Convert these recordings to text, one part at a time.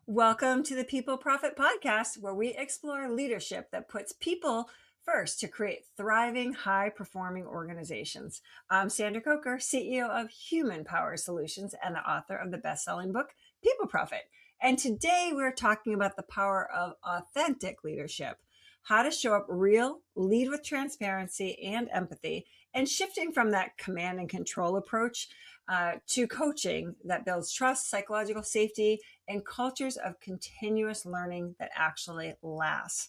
Welcome to the People Profit Podcast, where we explore leadership that puts people first to create thriving, high performing organizations. I'm Sandra Coker, CEO of Human Power Solutions and the author of the best selling book, People Profit. And today we're talking about the power of authentic leadership, how to show up real, lead with transparency and empathy, and shifting from that command and control approach to coaching that builds trust, psychological safety, and cultures of continuous learning that actually last.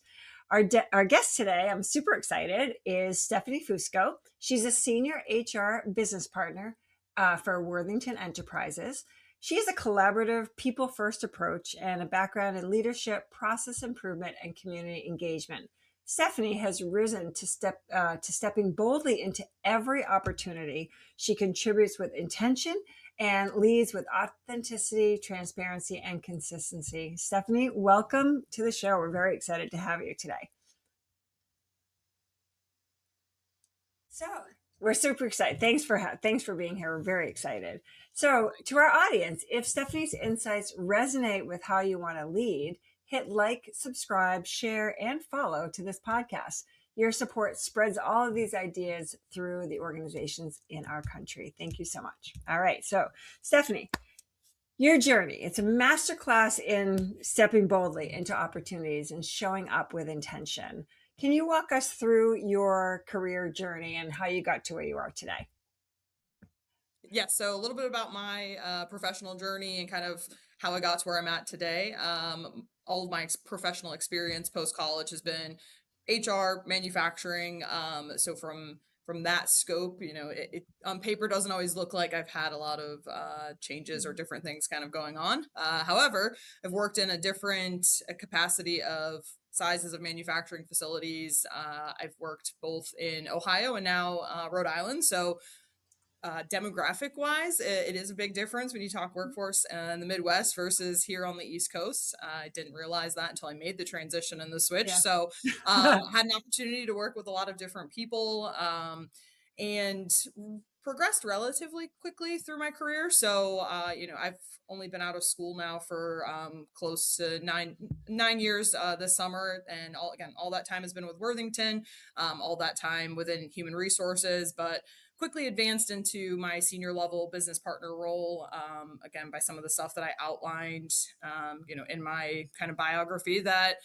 Our guest today, I'm super excited, is Stephanie Fusco. She's a senior HR business partner for Worthington Enterprises. She has a collaborative, people-first approach and a background in leadership, process improvement, and community engagement. Stephanie has risen to stepping boldly into every opportunity. She contributes with intention and leads with authenticity, transparency, and consistency. Stephanie, welcome to the show. We're very excited to have you today. So we're super excited. Thanks for being here. We're very excited. So to our audience, if Stephanie's insights resonate with how you want to lead, hit like, subscribe, share, and follow to this podcast. Your support spreads all of these ideas through the organizations in our country. Thank you so much. All right. So Stephanie, your journey, it's a masterclass in stepping boldly into opportunities and showing up with intention. Can you walk us through your career journey and how you got to where you are today? Yeah, so a little bit about my professional journey and kind of how I got to where I'm at today. All of my professional experience post college has been HR, manufacturing. So from that scope, it on paper doesn't always look like I've had a lot of changes or different things kind of going on. However, I've worked in a different capacity of sizes of manufacturing facilities. I've worked both in Ohio and now Rhode Island. So demographic wise, it is a big difference when you talk workforce in the Midwest versus here on the East Coast. I didn't realize that until I made the transition and the switch. Yeah. So I had an opportunity to work with a lot of different people and progressed relatively quickly through my career. So, I've only been out of school now for close to nine years this summer. And all that time has been with Worthington, all that time within human resources, but quickly advanced into my senior level business partner role, again, by some of the stuff that I outlined, in my kind of biography that,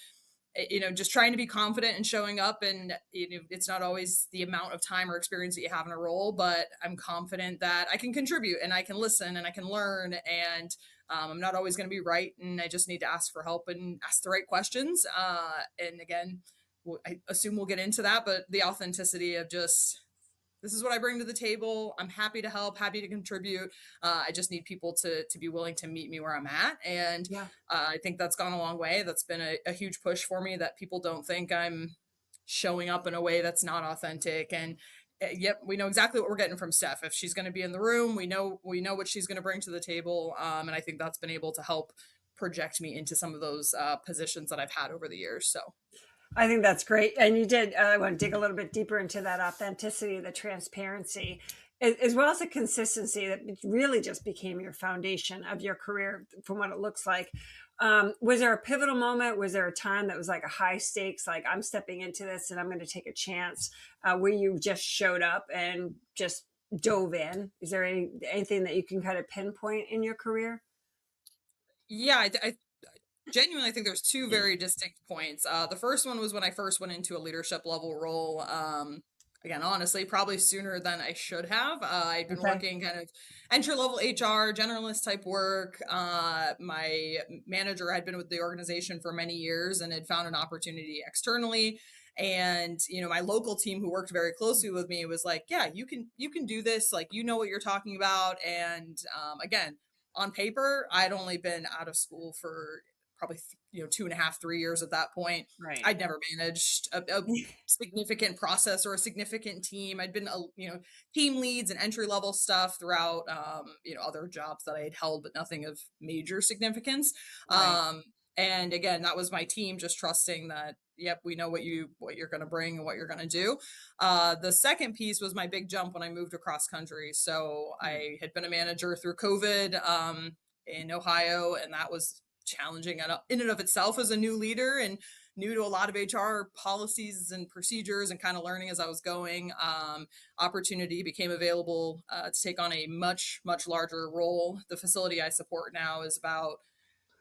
just trying to be confident and showing up. And, it's not always the amount of time or experience that you have in a role, but I'm confident that I can contribute and I can listen and I can learn. And I'm not always going to be right. And I just need to ask for help and ask the right questions. And again, I assume we'll get into that, but the authenticity of just, this is what I bring to the table. I'm happy to help, happy to contribute. I just need people to be willing to meet me where I'm at. And Yeah. I think that's gone a long way. That's been a huge push for me, that people don't think I'm showing up in a way that's not authentic. And yep, we know exactly what we're getting from Steph. If she's going to be in the room, we know what she's going to bring to the table. And I think that's been able to help project me into some of those positions that I've had over the years. So I think that's great. And you did, I want to dig a little bit deeper into that authenticity, the transparency, as well as the consistency that really just became your foundation of your career from what it looks like. Was there a pivotal moment? Was there a time that was like a high stakes, like I'm stepping into this and I'm going to take a chance, where you just showed up and just dove in? Is there anything that you can kind of pinpoint in your career? yeah, I genuinely, I think there's two very distinct points. The first one was when I first went into a leadership level role. Again, honestly, probably sooner than I should have. I'd been Okay. working kind of entry level HR, generalist type work. My manager had been with the organization for many years and had found an opportunity externally. And my local team, who worked very closely with me, was like, "Yeah, you can do this. Like, you know what you're talking about." And again, on paper, I'd only been out of school for probably 2.5, 3 years at that point. Right. I'd never managed a significant process or a significant team. I'd been team leads and entry level stuff throughout other jobs that I had held, but nothing of major significance. Right. And again, that was my team just trusting that, yep, we know what you're going to bring and what you're going to do. The second piece was my big jump when I moved across country. So I had been a manager through COVID in Ohio, and that was challenging in and of itself as a new leader and new to a lot of HR policies and procedures and kind of learning as I was going. Opportunity became available to take on a much larger role. The facility I support now is about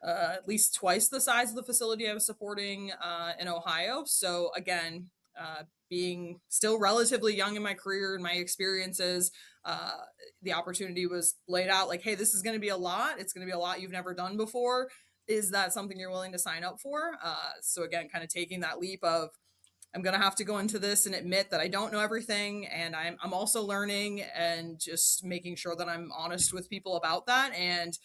at least twice the size of the facility I was supporting in Ohio. So again, being still relatively young in my career and my experiences, uh, the opportunity was laid out like, hey, this is going to be a lot. It's going to be a lot you've never done before. Is that something you're willing to sign up for? So again, kind of taking that leap of I'm going to have to go into this and admit that I don't know everything, and I'm also learning, and just making sure that I'm honest with people about that, and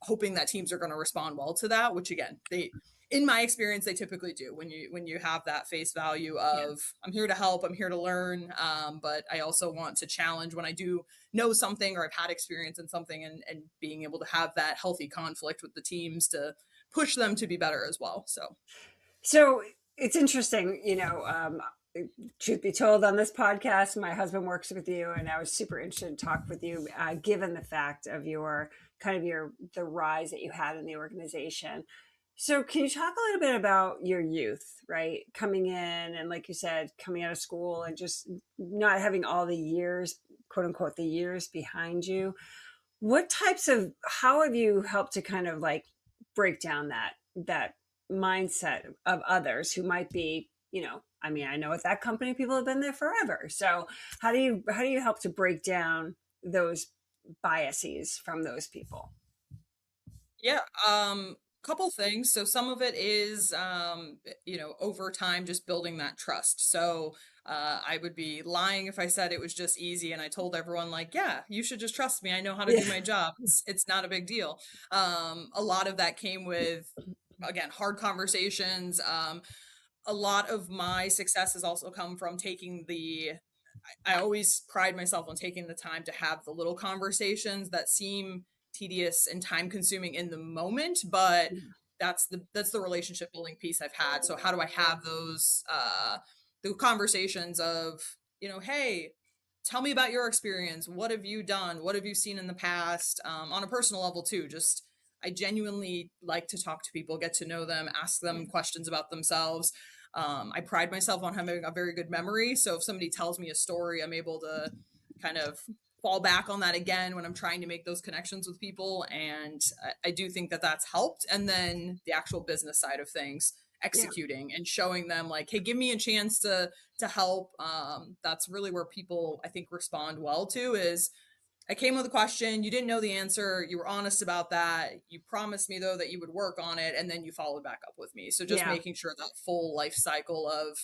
hoping that teams are going to respond well to that, which again, they in my experience they typically do when you have that face value Yeah. of I'm here to help, I'm here to learn, but I also want to challenge when I do know something or I've had experience in something, and being able to have that healthy conflict with the teams to push them to be better as well. So So it's interesting, truth be told, on this podcast, my husband works with you, and I was super interested to talk with you, given the fact of your kind of the rise that you had in the organization. So, can you talk a little bit about your youth, right? Coming in and, like you said, coming out of school and just not having all the years, quote unquote, the years behind you. What types of, how have you helped to kind of like break down that mindset of others who might be, I mean, I know at that company people have been there forever. So how do you help to break down those biases from those people? yeah, couple things. So some of it is, over time, just building that trust. So I would be lying if I said it was just easy and I told everyone like, yeah, you should just trust me. I know how to do Yeah. my job. It's not a big deal. A lot of that came with, again, hard conversations. A lot of my success has also come from taking the I always pride myself on taking the time to have the little conversations that seem tedious and time consuming in the moment, but that's the relationship building piece I've had. So how do I have the conversations of, hey, tell me about your experience. What have you done? What have you seen in the past? On a personal level too, just I genuinely like to talk to people, get to know them, ask Yeah. them questions about themselves. I pride myself on having a very good memory. So if somebody tells me a story, I'm able to kind of fall back on that again when I'm trying to make those connections with people. And I do think that that's helped. And then the actual business side of things, Yeah. executing and showing them like, hey, give me a chance to help. That's really where people I think respond well to is I came with a question. You didn't know the answer. You were honest about that. You promised me though that you would work on it, and then you followed back up with me. So just Yeah. making sure that full life cycle of,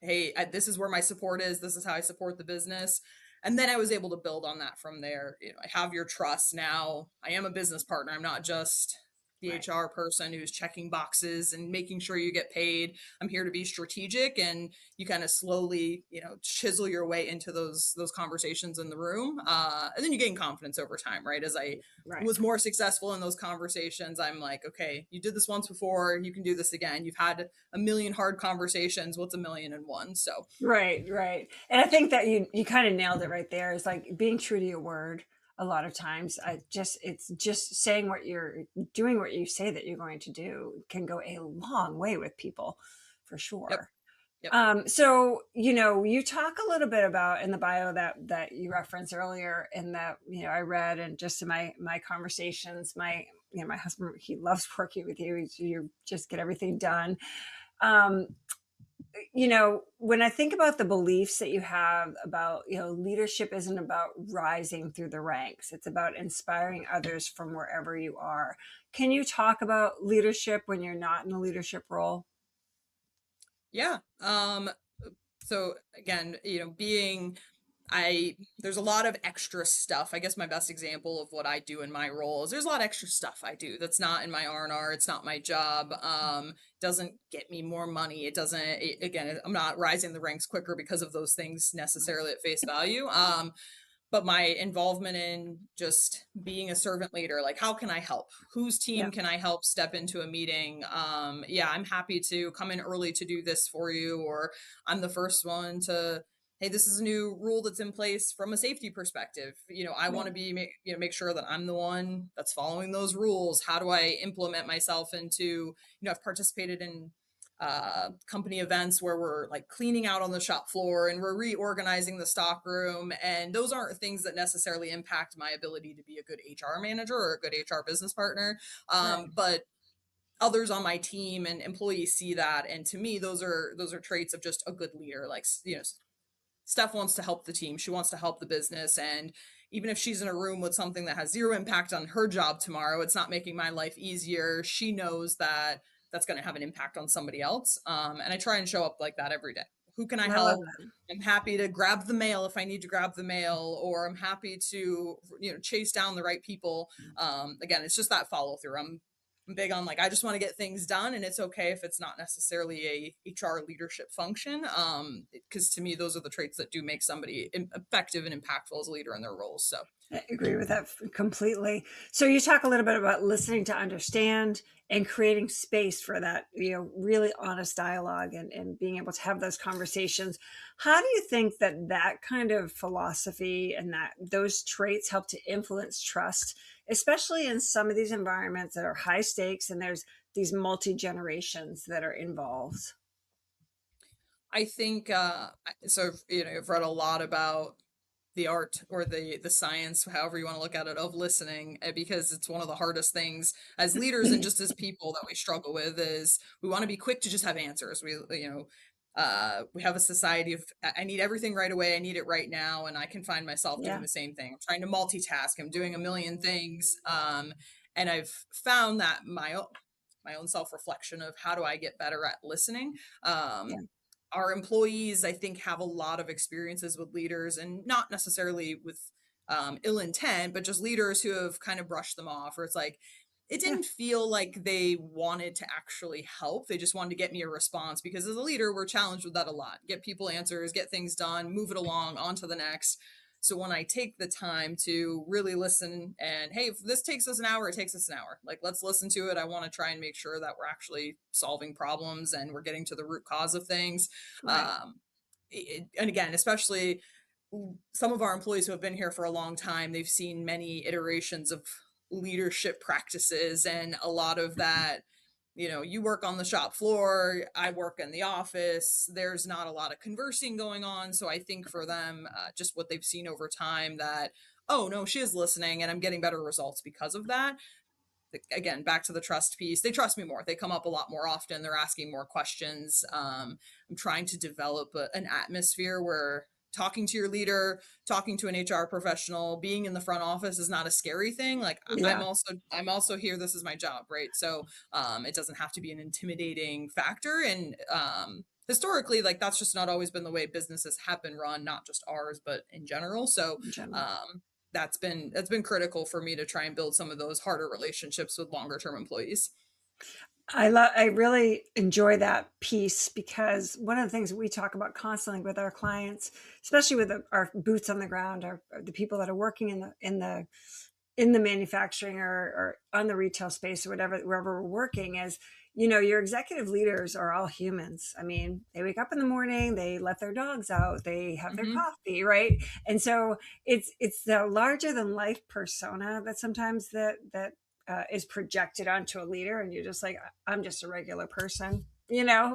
hey, this is where my support is. This is how I support the business. And then I was able to build on that from there. I have your trust now. I am a business partner. I'm not just the Right. HR person who's checking boxes and making sure you get paid. I'm here to be strategic, and you kind of slowly, chisel your way into those conversations in the room, and then you gain confidence over time, right? As I Right. was more successful in those conversations, I'm like, okay, you did this once before, you can do this again. You've had a million hard conversations. What's a million and one? So, Right, right. And I think that you kind of nailed it right there. Is like being true to your word. A lot of times, it's just saying what you're doing, what you say that you're going to do can go a long way with people, for yep, sure. yep, So you talk a little bit about in the bio that you referenced earlier, and that I read, and just in my conversations, my husband, he loves working with you. You just get everything done. Um, when I think about the beliefs that you have about, leadership isn't about rising through the ranks. It's about inspiring others from wherever you are. Can you talk about leadership when you're not in a leadership role? yeah. So again, being there's a lot of extra stuff. I guess my best example of what I do in my role is there's a lot of extra stuff I do that's not in my R&R. It's not my job. Doesn't get me more money. It doesn't, again, I'm not rising the ranks quicker because of those things necessarily at face value. But my involvement in just being a servant leader, like how can I help, whose Yeah. team can I help step into a meeting, yeah, I'm happy to come in early to do this for you, or I'm the first one to hey, this is a new rule that's in place from a safety perspective. I want Right. to make sure that I'm the one that's following those rules. How do I implement myself into, I've participated in company events where we're like cleaning out on the shop floor and we're reorganizing the stock room. And those aren't things that necessarily impact my ability to be a good HR manager or a good HR business partner. Right. But others on my team and employees see that, and to me those are traits of just a good leader. Like, Steph wants to help the team. She wants to help the business. And even if she's in a room with something that has zero impact on her job tomorrow, it's not making my life easier. She knows that that's going to have an impact on somebody else. And I try and show up like that every day. Who can I I love help? I'm happy to grab the mail if I need to grab the mail, or I'm happy to, chase down the right people. Again, it's just that follow through. I'm big on like, I just want to get things done, and it's okay if it's not necessarily a HR leadership function. Because to me, those are the traits that do make somebody effective and impactful as a leader in their roles. So I agree with that completely. So you talk a little bit about listening to understand and creating space for that, really honest dialogue and being able to have those conversations. How do you think that that kind of philosophy and that those traits help to influence trust, especially in some of these environments that are high stakes and there's these multi generations that are involved? I think so. I've read a lot about the art or the science, however you want to look at it, of listening, because it's one of the hardest things as leaders and just as people that we struggle with. Is we want to be quick to just have answers. We have a society of, I need everything right away, I need it right now, and I can find myself doing Yeah. the same thing. I'm trying to multitask, I'm doing a million things. And I've found that my own self-reflection of how do I get better at listening. Yeah. Our employees, I think, have a lot of experiences with leaders, and not necessarily with ill intent, but just leaders who have kind of brushed them off, or it's like, it Yeah. didn't feel like they wanted to actually help. They just wanted to get me a response, because as a leader, we're challenged with that a lot. Get people answers, get things done, move it along, on to the next. So when I take the time to really listen, and hey, if this takes us an hour, it takes us an hour. Like, let's listen to it. I want to try and make sure that we're actually solving problems and we're getting to the root cause of things. Right. Um, and again, especially some of our employees who have been here for a long time, they've seen many iterations of leadership practices, and a lot of that, you work on the shop floor, I work in the office, there's not a lot of conversing going on. So I think for them, just what they've seen over time, that, oh no, she is listening and I'm getting better results because of that. Again, back to the trust piece, they trust me more, they come up a lot more often, they're asking more questions. I'm trying to develop an atmosphere where talking to your leader, talking to an HR professional, being in the front office is not a scary thing. Like, I'm Yeah. also here, this is my job, right? So it doesn't have to be an intimidating factor. And historically, like, that's just not always been the way businesses have been run, not just ours but in general. So In general. um that's been critical for me to try and build some of those harder relationships with longer term employees. I really enjoy that piece because one of the things we talk about constantly with our clients, especially with our boots on the ground, are the people that are working in the manufacturing or on the retail space or whatever, wherever we're working, is, your executive leaders are all humans. I mean, they wake up in the morning, they let their dogs out, they have their Hmm. coffee, right? And so it's the larger than life persona that sometimes that is projected onto a leader, and you're just like, I'm just a regular person, Yeah,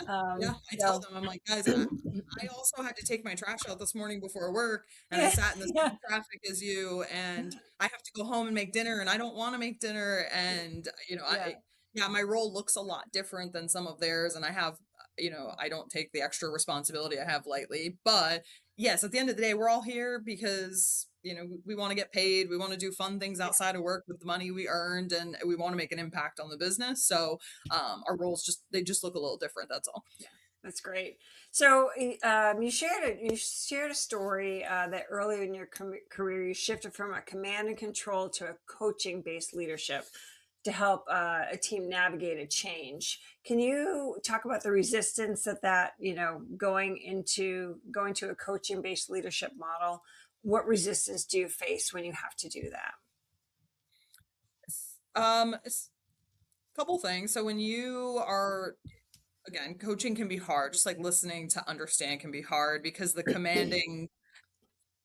um yeah. I tell so them, I'm like, guys, I also had to take my trash out this morning before work, and I yeah. sat in the Yeah. same traffic as you, and I have to go home and make dinner, and I don't want to make dinner. And Yeah. yeah, my role looks a lot different than some of theirs, and I have, I don't take the extra responsibility I have lightly. But yes, at the end of the day, we're all here because we want to get paid, we want to do fun things outside of work with the money we earned, and we want to make an impact on the business. So our roles just look a little different. That's all. Yeah, that's great. So you shared a story that earlier in your career you shifted from a command and control to a coaching based leadership to help a team navigate a change. Can you talk about the resistance that going to a coaching based leadership model? What resistance do you face when you have to do that? Couple things. So when you are again, coaching can be hard, just like listening to understand can be hard because the commanding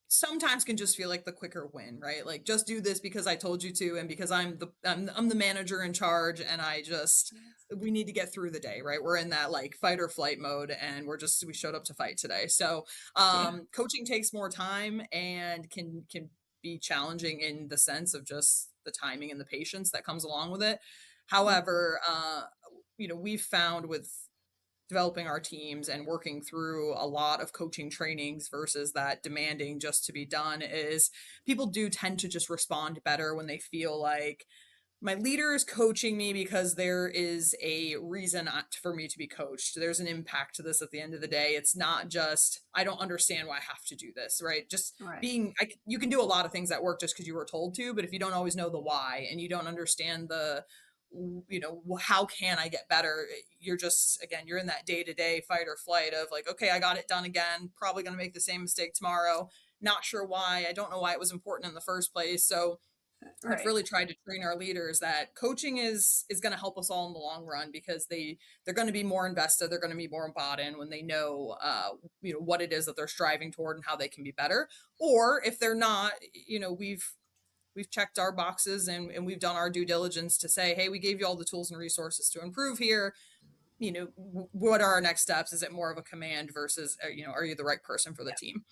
sometimes can just feel like the quicker win, right? Like just do this because I told you to and because I'm the manager in charge and I just we need to get through the day, right? We're in that like fight or flight mode and we showed up to fight today. So, Yeah. coaching takes more time and can be challenging in the sense of just the timing and the patience that comes along with it. However, we've found with developing our teams and working through a lot of coaching trainings versus that demanding just to be done is people do tend to just respond better when they feel like my leader is coaching me because there is a reason for me to be coached. There's an impact to this at the end of the day. It's not just, I don't understand why I have to do this, right? Just Right. being, you can do a lot of things at work just because you were told to, but if you don't always know the why and you don't understand how can I get better? You're just, again, you're in that day to day fight or flight of like, okay, I got it done again, probably going to make the same mistake tomorrow. Not sure why. I don't know why it was important in the first place. So, we've Right. really tried to train our leaders that coaching is going to help us all in the long run because they're going to be more invested, they're going to be more bought in when they know what it is that they're striving toward and how they can be better. Or if they're not, we've checked our boxes and we've done our due diligence to say, hey, we gave you all the tools and resources to improve here. What are our next steps? Is it more of a command versus are you the right person for the Yeah. team?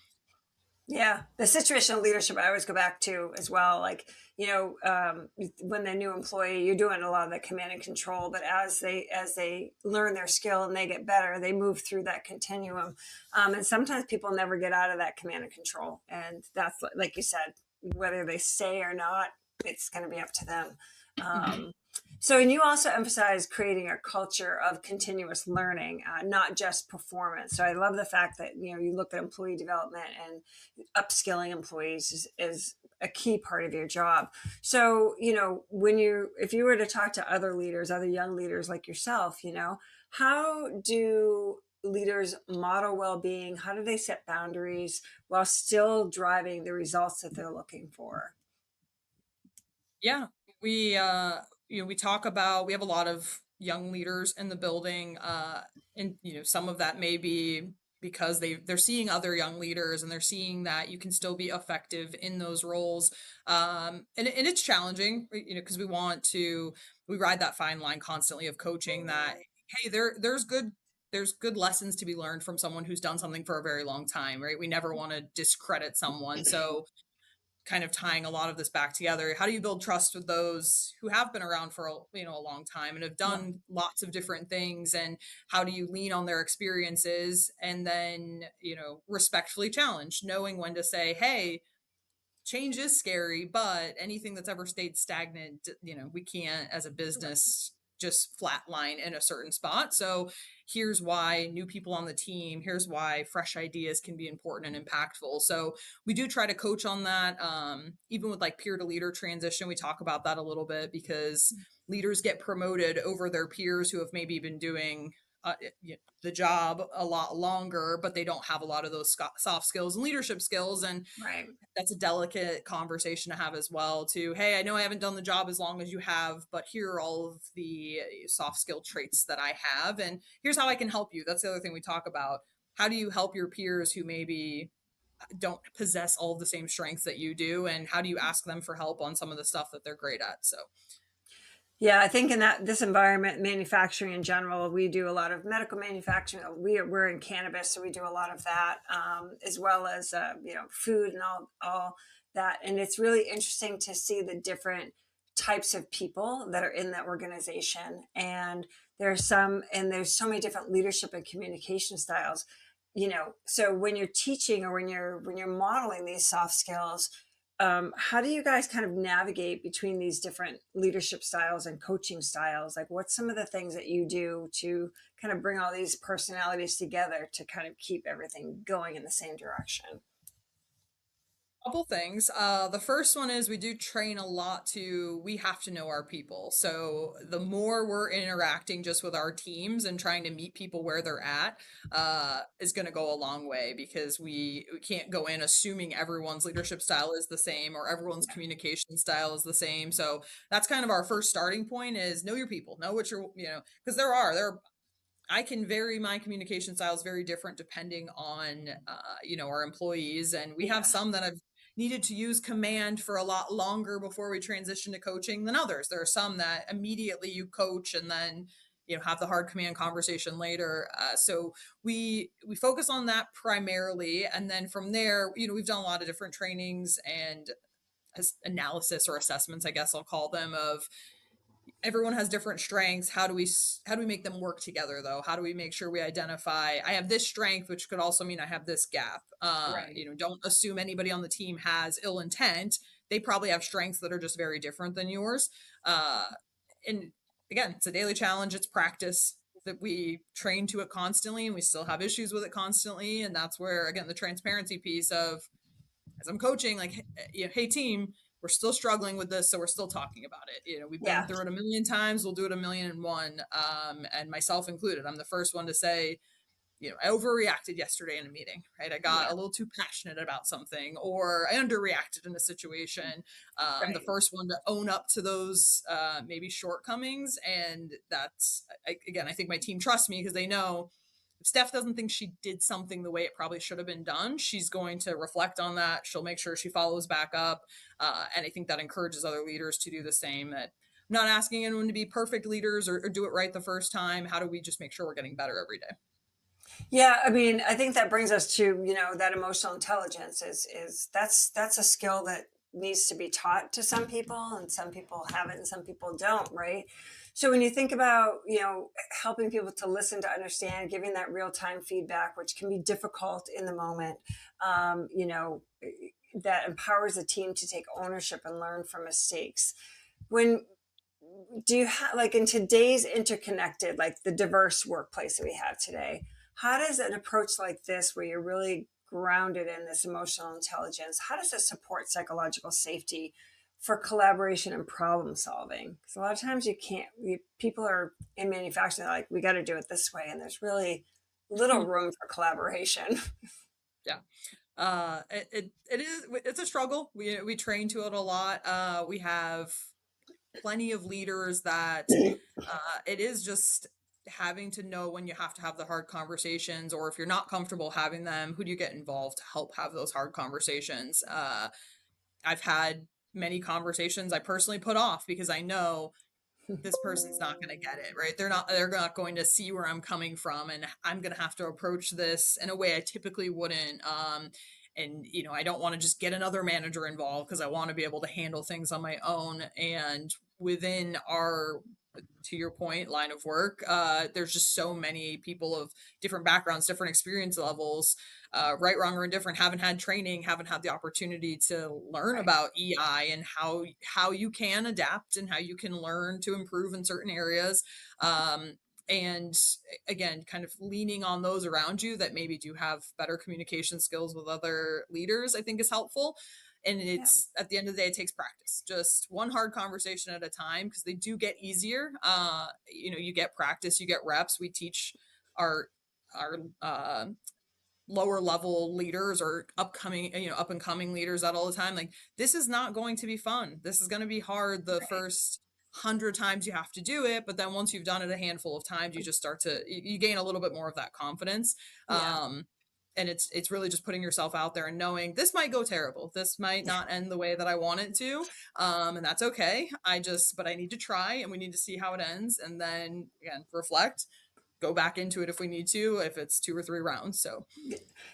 Yeah, the situational leadership I always go back to as well. Like, when the new employee, you're doing a lot of the command and control, but as they learn their skill and they get better, they move through that continuum. And sometimes people never get out of that command and control, and that's like you said, whether they stay or not, it's going to be up to them. Mhm. Um, so, and you also emphasize creating a culture of continuous learning, not just performance. So, I love the fact that you look at employee development and upskilling employees is a key part of your job. So, if you were to talk to other leaders, other young leaders like yourself, how do leaders model well-being? How do they set boundaries while still driving the results that they're looking for? Yeah, we talk about we have a lot of young leaders in the building, and some of that may be because they're seeing other young leaders and they're seeing that you can still be effective in those roles, and it's challenging, because we ride that fine line constantly of coaching that hey, there's good lessons to be learned from someone who's done something for a very long time, right? We never want to discredit someone, so kind of tying a lot of this back together. How do you build trust with those who have been around for a long time and have Yeah, done lots of different things, and how do you lean on their experiences and then respectfully challenge, knowing when to say, hey, change is scary, but anything that's ever stayed stagnant, we can't as a business just flatline in a certain spot. So here's why new people on the team, here's why fresh ideas can be important and impactful. So we do try to coach on that. Even with like peer to leader transition, we talk about that a little bit because leaders get promoted over their peers who have maybe been doing the job a lot longer, but they don't have a lot of those soft skills and leadership skills. And right. that's a delicate conversation to have as well to, hey, I know I haven't done the job as long as you have, but here are all of the soft skill traits that I have and here's how I can help you. That's the other thing we talk about. How do you help your peers who maybe don't possess all of the same strengths that you do, and how do you ask them for help on some of the stuff that they're great at? So Yeah, I think in that this environment, manufacturing in general, we do a lot of medical manufacturing. We're in cannabis, so we do a lot of that, as well as food and all that. And it's really interesting to see the different types of people that are in that organization. And there's so many different leadership and communication styles. So when you're teaching or when you're modeling these soft skills, how do you guys kind of navigate between these different leadership styles and coaching styles? Like, what's some of the things that you do to kind of bring all these personalities together to kind of keep everything going in the same direction? couple things. The first one is we do train a lot we have to know our people. So the more we're interacting just with our teams and trying to meet people where they're at, is going to go a long way because we can't go in assuming everyone's leadership style is the same or everyone's communication style is the same. So that's kind of our first starting point is know your people, know what you're, because there are I can vary my communication styles very different depending on, our employees. And we have Yeah. some that I've needed to use command for a lot longer before we transition to coaching than others. There are some that immediately you coach and then, have the hard command conversation later. So we focus on that primarily. And then from there, we've done a lot of different trainings and analysis or assessments, I guess I'll call them, of everyone has different strengths. How do we make them work together though? How do we make sure we identify I have this strength, which could also mean I have this gap? Right. Don't assume anybody on the team has ill intent. They probably have strengths that are just very different than yours. And again, it's a daily challenge. It's practice that we train to it constantly, and we still have issues with it constantly. And that's where, again, the transparency piece of, as I'm coaching, like, hey team, we're still struggling with this, so we're still talking about it. We've been Yeah. through it a million times. We'll do it a million and one, and myself included. I'm the first one to say, I overreacted yesterday in a meeting, right? I got Yeah. a little too passionate about something, or I underreacted in a situation. I'm the Right. first one to own up to those maybe shortcomings, and again, I think my team trusts me because they know if Steph doesn't think she did something the way it probably should have been done, she's going to reflect on that. She'll make sure she follows back up. And I think that encourages other leaders to do the same. That I'm not asking anyone to be perfect leaders or do it right the first time. How do we just make sure we're getting better every day? Yeah, I mean, I think that brings us to, that emotional intelligence is that's a skill that needs to be taught to some people, and some people have it and some people don't, right? So when you think about, helping people to listen, to understand, giving that real-time feedback, which can be difficult in the moment, that empowers a team to take ownership and learn from mistakes. When do you have, like, in today's interconnected, like the diverse workplace that we have today, how does an approach like this, where you're really grounded in this emotional intelligence, how does it support psychological safety for collaboration and problem solving? Because a lot of times you can't, people are in manufacturing, they're like, we got to do it this way, and there's really little room for collaboration. Yeah. It's a struggle. We train to it a lot. We have plenty of leaders that it is just having to know when you have to have the hard conversations, or if you're not comfortable having them, who do you get involved to help have those hard conversations? I've had many conversations I personally put off because I know this person's not going to get it, right? They're not going to see where I'm coming from, and I'm going to have to approach this in a way I typically wouldn't. And I don't want to just get another manager involved because I want to be able to handle things on my own. And within our, to your point, line of work, there's just so many people of different backgrounds, different experience levels, right, wrong, or indifferent, haven't had training, haven't had the opportunity to learn Right. about EI and how you can adapt and how you can learn to improve in certain areas. And again, kind of leaning on those around you that maybe do have better communication skills with other leaders, I think is helpful. And Yeah. it's, at the end of the day, it takes practice, just one hard conversation at a time, because they do get easier. You get practice, you get reps. We teach our our lower level leaders or up and coming leaders that all the time, like, this is not going to be fun. This is going to be hard the Right. first 100 times you have to do it, but then once you've done it a handful of times, you just start to you gain a little bit more of that confidence. Yeah. And it's really just putting yourself out there and knowing this might go terrible, this might not end the way that I want it to, and that's okay. But I need to try, and we need to see how it ends, and then again reflect, go back into it if we need to, if it's 2 or 3 rounds. So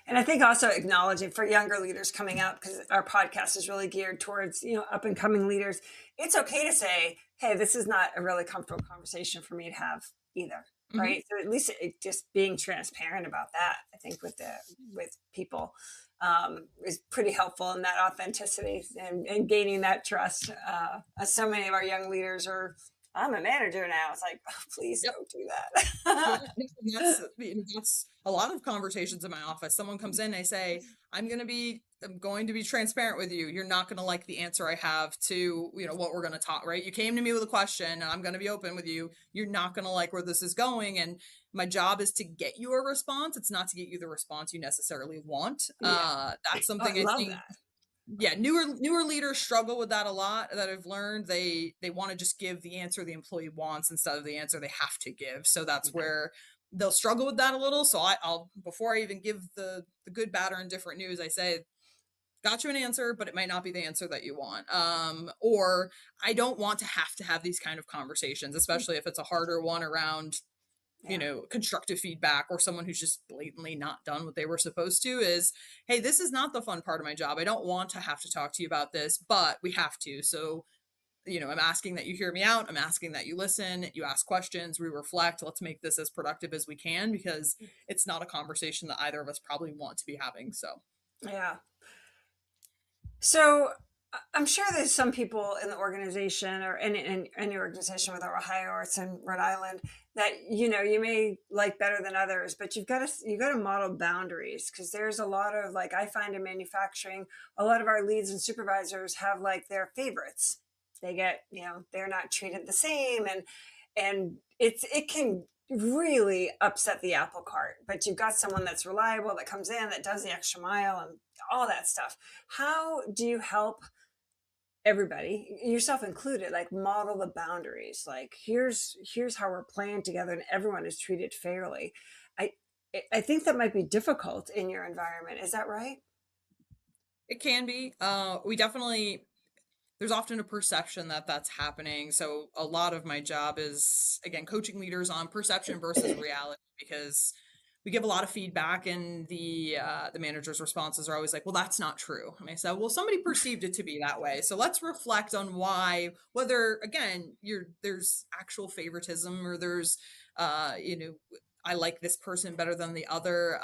And I think also acknowledging for younger leaders coming up, because our podcast is really geared towards, up and coming leaders. It's okay to say, hey, this is not a really comfortable conversation for me to have either. mhm. Right. So at least just being transparent about that, I think with people, is pretty helpful in that authenticity, and gaining that trust. As so many of our young leaders are, I'm a manager now. It's like, oh, please Yep. don't do Yeah, that. that's a lot of conversations in my office. Someone comes in, they say, I'm going to be transparent with you. You're not going to like the answer I have to, what we're going to talk, right? You came to me with a question and I'm going to be open with you. You're not going to like where this is going. And my job is to get you a response. It's not to get you the response you necessarily want. Yeah. That's Oh, I something I love think, that. yeah, newer leaders struggle with that a lot, that I've learned. They want to just give the answer the employee wants instead of the answer they have to give. So that's Yeah. where they'll struggle with that a little. So I'll before I even give the good, bad, or indifferent news, I say, got you an answer, but it might not be the answer that you want. Or I don't want to have these kind of conversations, especially if it's a harder one around, Yeah. constructive feedback or someone who's just blatantly not done what they were supposed to is, hey, this is not the fun part of my job. I don't want to have to talk to you about this, but we have to. So, I'm asking that you hear me out. I'm asking that you listen, you ask questions, we reflect. Let's make this as productive as we can because it's not a conversation that either of us probably want to be having. So, Yeah. So I'm sure there's some people in the organization or in any organization, whether Ohio or it's in Rhode Island, that you may like better than others, but you got to model boundaries because there's a lot of like I find in manufacturing, a lot of our leads and supervisors have like their favorites. They get they're not treated the same, and it can really upset the apple cart. But you've got someone that's reliable that comes in that does the extra mile and all that stuff. How do you help everybody, yourself included, like model the boundaries? Like here's how we're playing together, and everyone is treated fairly. I I think that might be difficult in your environment. Is that right? it can be. We definitely there's often a perception that that's happening. So a lot of my job is again coaching leaders on perception versus reality because we give a lot of feedback and the manager's responses are always like, well, that's not true. And I said, well, somebody perceived it to be that way. So let's reflect on why, whether again, there's actual favoritism or there's I like this person better than the other.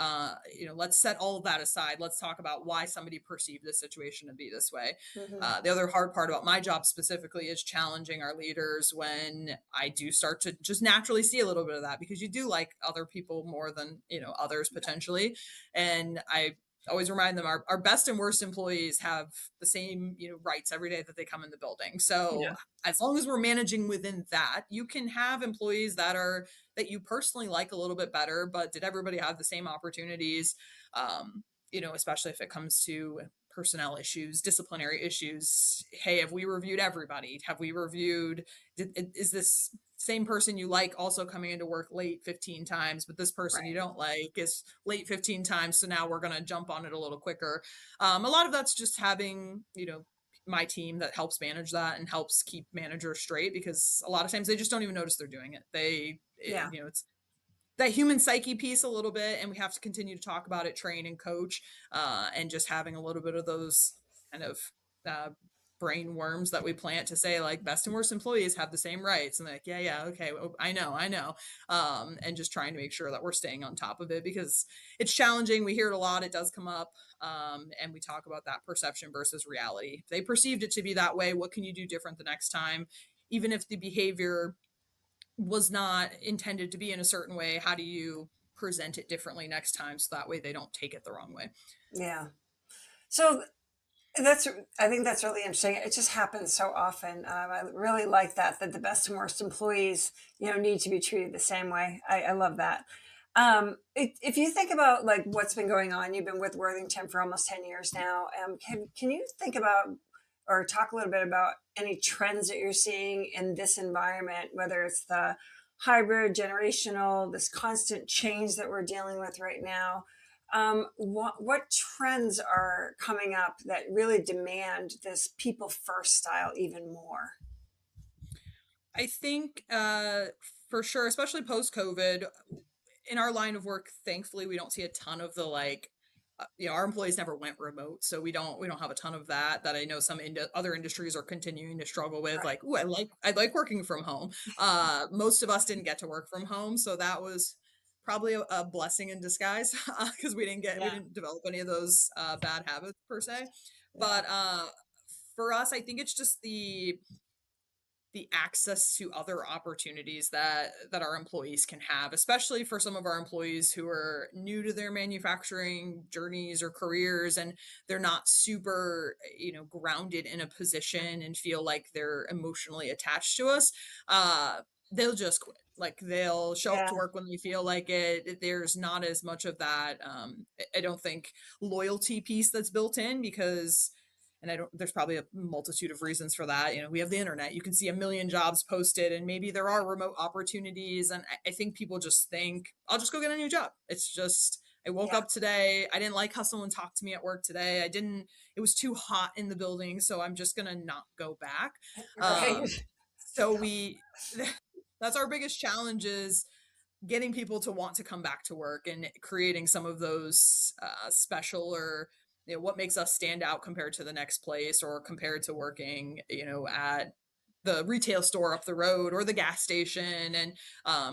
Let's set all of that aside. Let's talk about why somebody perceived this situation to be this way. Hmm. The other hard part about my job specifically is challenging our leaders when I do start to just naturally see a little bit of that because you do like other people more than others potentially, and I always remind them our best and worst employees have the same rights every day that they come in the building. So Yeah. as long as we're managing within that, you can have employees that you personally like a little bit better, but did everybody have the same opportunities? Especially if it comes to personnel issues, disciplinary issues. Hey, have we reviewed everybody? Have we reviewed, is this same person you like also coming into work late 15 times, but this person you Right. don't like is late 15 times. So now we're going to jump on it a little quicker. A lot of that's just having, my team that helps manage that and helps keep managers straight because a lot of times they just don't even notice they're doing it. Yeah. It's that human psyche piece a little bit, and we have to continue to talk about it, train and coach, and just having a little bit of those kind of uh, brain worms that we plant to say like best and worst employees have the same rights, and like yeah okay, well, I know, and just trying to make sure that we're staying on top of it because it's challenging. We hear it a lot. It does come up, and we talk about that perception versus reality. If they perceived it to be that way, what can you do different the next time? Even if the behavior was not intended to be in a certain way, how do you present it differently next time so that way they don't take it the wrong way? Yeah. So that's I think that's really interesting. It just happens so often. I really like that the best and worst employees, need to be treated the same way. I love that. If you think about like what's been going on, you've been with Worthington for almost 10 years now. Can you think about or talk a little bit about any trends that you're seeing in this environment, whether it's the hybrid, generational, this constant change that we're dealing with right now? What trends are coming up that really demand this people first style even more? I think for sure, especially post COVID, in our line of work, thankfully, we don't see a ton of the like. Our employees never went remote, so we don't have a ton of that. That I know some other industries are continuing to struggle with. Right. Like, ooh, I like working from home. Most of us didn't get to work from home, so that was probably a blessing in disguise because we Yeah. didn't develop any of those bad habits per se. Yeah. But for us, I think it's just the access to other opportunities that our employees can have, especially for some of our employees who are new to their manufacturing journeys or careers and they're not super grounded in a position and feel like they're emotionally attached to us. They'll just quit. Like they'll show up Yeah. to work when they feel like it. There's not as much of that I don't think loyalty piece that's built in because and I don't, there's probably a multitude of reasons for that. We have the internet. You can see a million jobs posted, and maybe there are remote opportunities. And I think people just think, I'll just go get a new job. It's just, I woke Yeah. up today. I didn't like how someone talked to me at work today. It was too hot in the building. So I'm just going to not go back. Right. So that's our biggest challenge, is getting people to want to come back to work and creating some of those special, or what makes us stand out compared to the next place, or compared to working at the retail store up the road or the gas station. And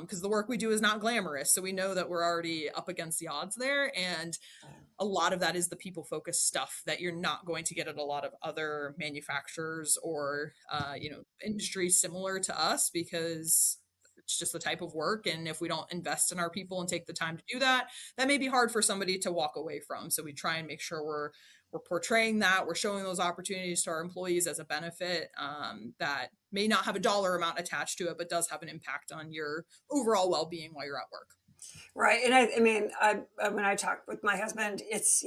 because the work we do is not glamorous, so we know that we're already up against the odds there. And a lot of that is the people focused stuff that you're not going to get at a lot of other manufacturers, or industries similar to us, because it's just the type of work. And if we don't invest in our people and take the time to do that, that may be hard for somebody to walk away from. So we try and make sure we're portraying that, we're showing those opportunities to our employees as a benefit, that may not have a dollar amount attached to it, but does have an impact on your overall well-being while you're at work. Right. And I mean, when I talk with my husband, it's,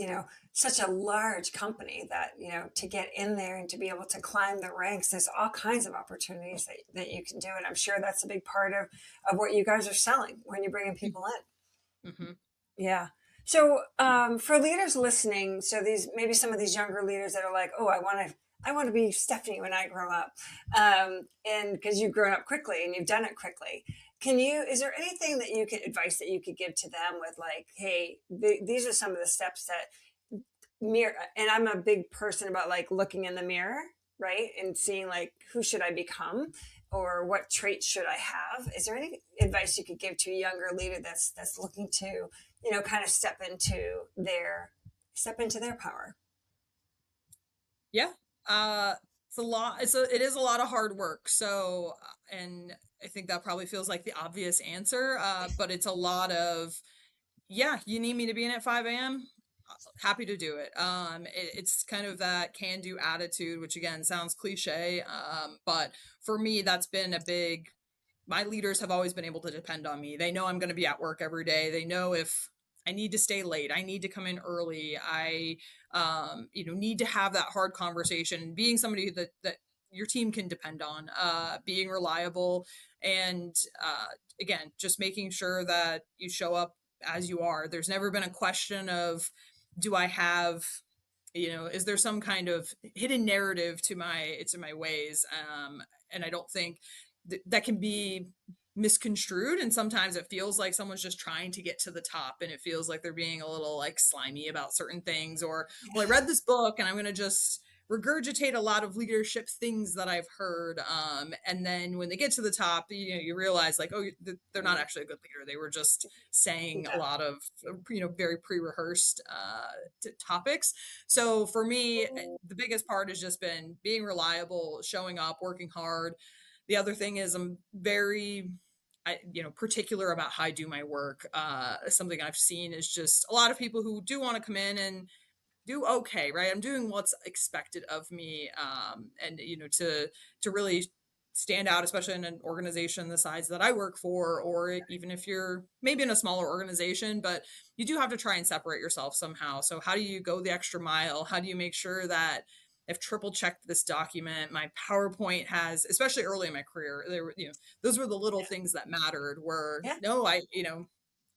such a large company that, to get in there and to be able to climb the ranks, there's all kinds of opportunities that you can do. And I'm sure that's a big part of what you guys are selling when you're bringing people in. Mm-hmm. Yeah. So, for leaders listening, so these, maybe some of these younger leaders that are like, oh, I want to be Stephanie when I grow up. And because you've grown up quickly and you've done it quickly. Is there anything that advice that you could give to them with, like, hey, these are some of the steps that mirror, and I'm a big person about like looking in the mirror, right? And seeing like, who should I become, or what traits should I have? Is there any advice you could give to a younger leader that's looking to, kind of step into their power? Yeah. It's a lot. It is a lot of hard work. So, and I think that probably feels like the obvious answer. But it's a lot of, yeah, you need me to be in at 5 a.m. Happy to do it. It's kind of that can do attitude, which again sounds cliche. But for me, that's been a big, my leaders have always been able to depend on me. They know I'm going to be at work every day. They know if I need to stay late, I need to come in early. I, need to have that hard conversation, being somebody that your team can depend on, being reliable. And, again, just making sure that you show up as you are. There's never been a question of, do I have, is there some kind of hidden narrative to my ways? And I don't think that can be misconstrued, and sometimes it feels like someone's just trying to get to the top, and it feels like they're being a little like slimy about certain things, or, well, I read this book and I'm going to just regurgitate a lot of leadership things that I've heard, and then when they get to the top, you realize like, oh, they're not actually a good leader. They were just saying a Yeah. lot of very pre-rehearsed topics. So for me, the biggest part has just been being reliable, showing up, working hard. The other thing is I'm very particular about how I do my work. Something I've seen is just a lot of people who do want to come in and do okay, right? I'm doing what's expected of me, and to really stand out, especially in an organization the size that I work for, or even if you're maybe in a smaller organization, but you do have to try and separate yourself somehow. So how do you go the extra mile? How do you make sure that I've triple checked this document? My PowerPoint has, especially early in my career, there were, those were the little things that mattered. Where Yeah. no,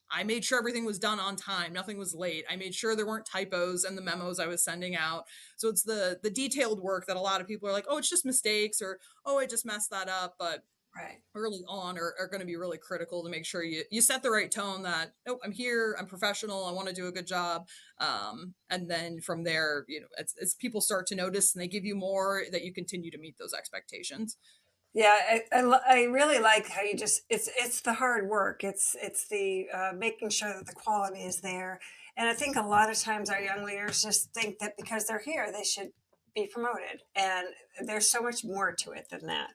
I made sure everything was done on time. Nothing was late. I made sure there weren't typos in the memos I was sending out. So it's the detailed work that a lot of people are like, oh, it's just mistakes, or, oh, I just messed that up. But Right. early on are going to be really critical to make sure you set the right tone that, oh, I'm here, I'm professional, I want to do a good job. And then from there, as people start to notice and they give you more, that you continue to meet those expectations. Yeah, I really like how it's the hard work. It's the making sure that the quality is there. And I think a lot of times our young leaders just think that because they're here, they should be promoted. And there's so much more to it than that.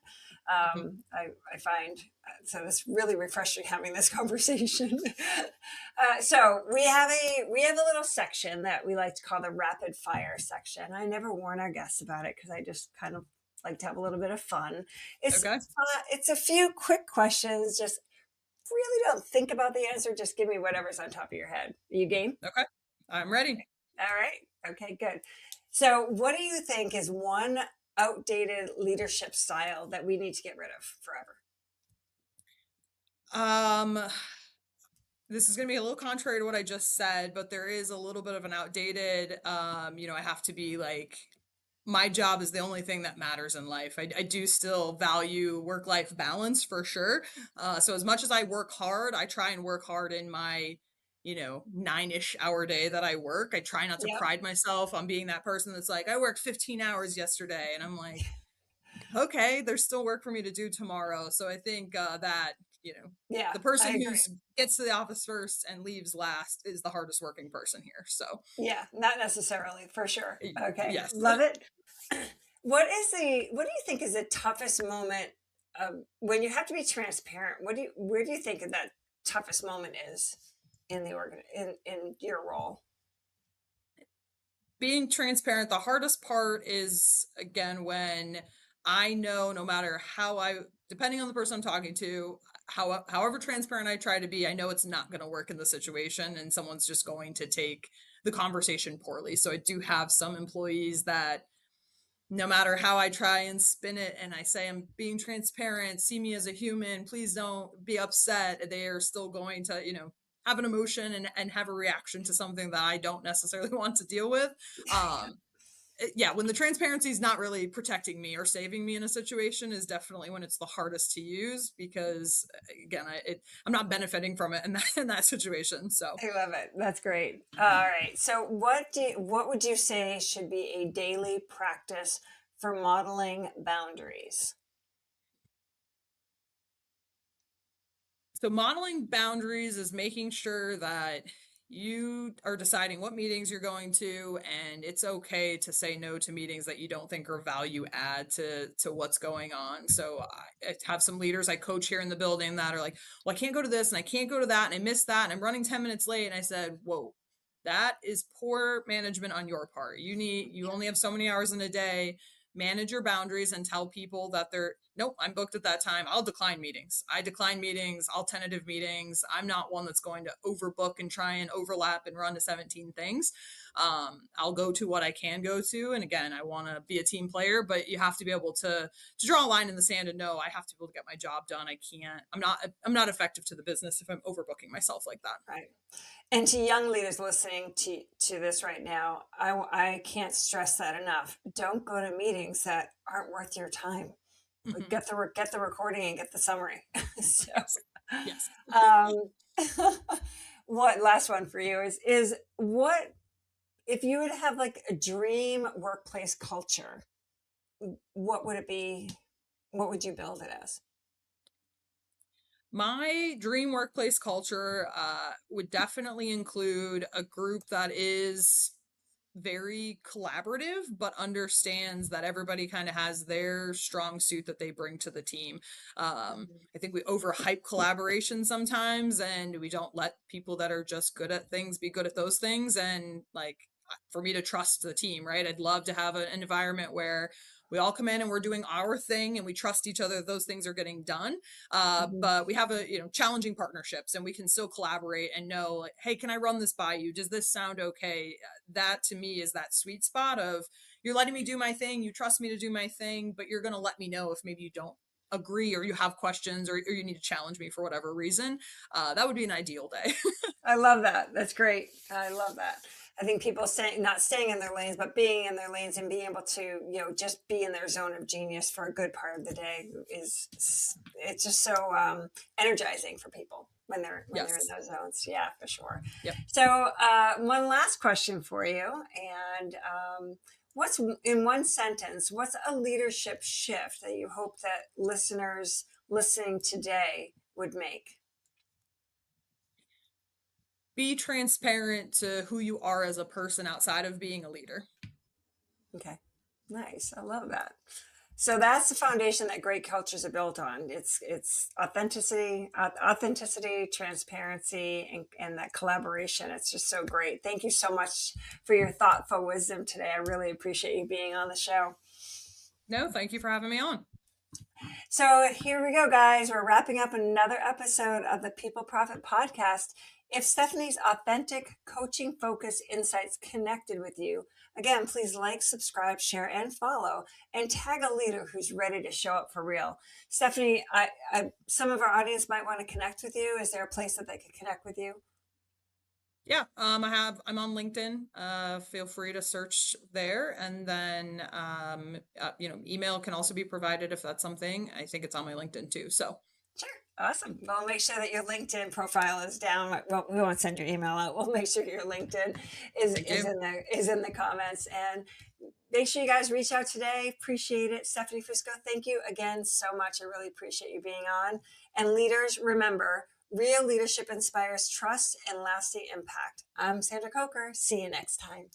Mhm. I find, so it's really refreshing having this conversation. So we have a little section that we like to call the rapid fire section. I never warn our guests about it because I just kind of like to have a little bit of fun. It's Okay. it's a few quick questions. Just really don't think about the answer. Just give me whatever's on top of your head. You game? Okay. I'm ready. All right. Okay, good. So, what do you think is one outdated leadership style that we need to get rid of forever? Um, this is going to be a little contrary to what I just said, but there is a little bit of an outdated, I have to be like, my job is the only thing that matters in life. I do still value work life balance for sure. So as much as I work hard, I try and work hard in my, 9-ish hour day that I work. I try not to Yep. pride myself on being that person that's like, I worked 15 hours yesterday. And I'm like, okay, there's still work for me to do tomorrow. So I think that, you know, Yeah, the I person agree. who's gets to the office first and leaves last is the hardest working person here. So Yeah, not necessarily, for sure. Okay, yes. love it. What do you think is the toughest moment when you have to be transparent? Where do you think that toughest moment is in the in your role? Being transparent, the hardest part is again when I know no matter how depending on the person I'm talking to, however transparent I try to be, I know it's not going to work in the situation and someone's just going to take the conversation poorly. So I do have some employees that no matter how I try and spin it and I say I'm being transparent, see me as a human, please don't be upset, they are still going to, have an emotion and have a reaction to something that I don't necessarily want to deal with. Um, yeah, when the transparency is not really protecting me or saving me in a situation is definitely when it's the hardest to use because again, I'm not benefiting from it in that situation. So I love it. That's great. All right. So, what would you say should be a daily practice for modeling boundaries? So modeling boundaries is making sure that you are deciding what meetings you're going to, and it's okay to say no to meetings that you don't think are value add to what's going on. So I have some leaders I coach here in the building that are like, well, I can't go to this and I can't go to that and I missed that and I'm running 10 minutes late. And I said, whoa, that is poor management on your part. You only have so many hours in a day. Manage your boundaries and tell people that they're nope, I'm booked at that time. I'll decline meetings. I decline meetings. I'll tentative meetings. I'm not one that's going to overbook and try and overlap and run to 17 things. I'll go to what I can go to. And again, I want to be a team player, but you have to be able to draw a line in the sand and know I have to be able to get my job done. I can't, I'm not effective to the business if I'm overbooking myself like that. Right. And to young leaders listening to this right now, I can't stress that enough. Don't go to meetings that aren't worth your time. Like, Hmm. get the recording and get the summary. So, Yes. Yes. um, what last one for you is what if you would have like a dream workplace culture? What would it be? What would you build it as? My dream workplace culture would definitely include a group that is very collaborative, but understands that everybody kind of has their strong suit that they bring to the team. I think we overhype collaboration sometimes, and we don't let people that are just good at things be good at those things. And like for me to trust the team, right? I'd love to have an environment where we all come in and we're doing our thing and we trust each other, those things are getting done. Mhm. But we have challenging partnerships and we can still collaborate and know like, hey, can I run this by you? Does this sound okay? That to me is that sweet spot of you're letting me do my thing, you trust me to do my thing, but you're going to let me know if maybe you don't agree or you have questions or you need to challenge me for whatever reason. That would be an ideal day. I love that. That's great. I love that. I think people not staying in their lanes, but being in their lanes and being able to, just be in their zone of genius for a good part of the day is it's just so energizing for people when they're in Yes. those zones. Yeah, for sure. Yep. So one last question for you, and what's in one sentence? What's a leadership shift that you hope that listeners listening today would make? Be transparent to who you are as a person outside of being a leader. Okay. Nice. I love that. So that's the foundation that great cultures are built on. It's authenticity, transparency, and that collaboration. It's just so great. Thank you so much for your thoughtful wisdom today. I really appreciate you being on the show. No, thank you for having me on. So here we go, guys. We're wrapping up another episode of the People Profit Podcast. If Stephanie's authentic coaching focused insights connected with you, again, please like, subscribe, share, and follow, and tag a leader who's ready to show up for real. Stephanie, some of our audience might want to connect with you. Is there a place that they could connect with you? Yeah, I'm on LinkedIn. Feel free to search there, and then email can also be provided if that's something. I think it's on my LinkedIn too. So Sure. Awesome. Well, make sure that your LinkedIn profile is down. Well, we won't send your email out. We'll make sure your LinkedIn thank is you. in the comments. And make sure you guys reach out today. Appreciate it. Stephanie Fusco, thank you again so much. I really appreciate you being on. And leaders, remember, real leadership inspires trust and lasting impact. I'm Sandra Coker. See you next time.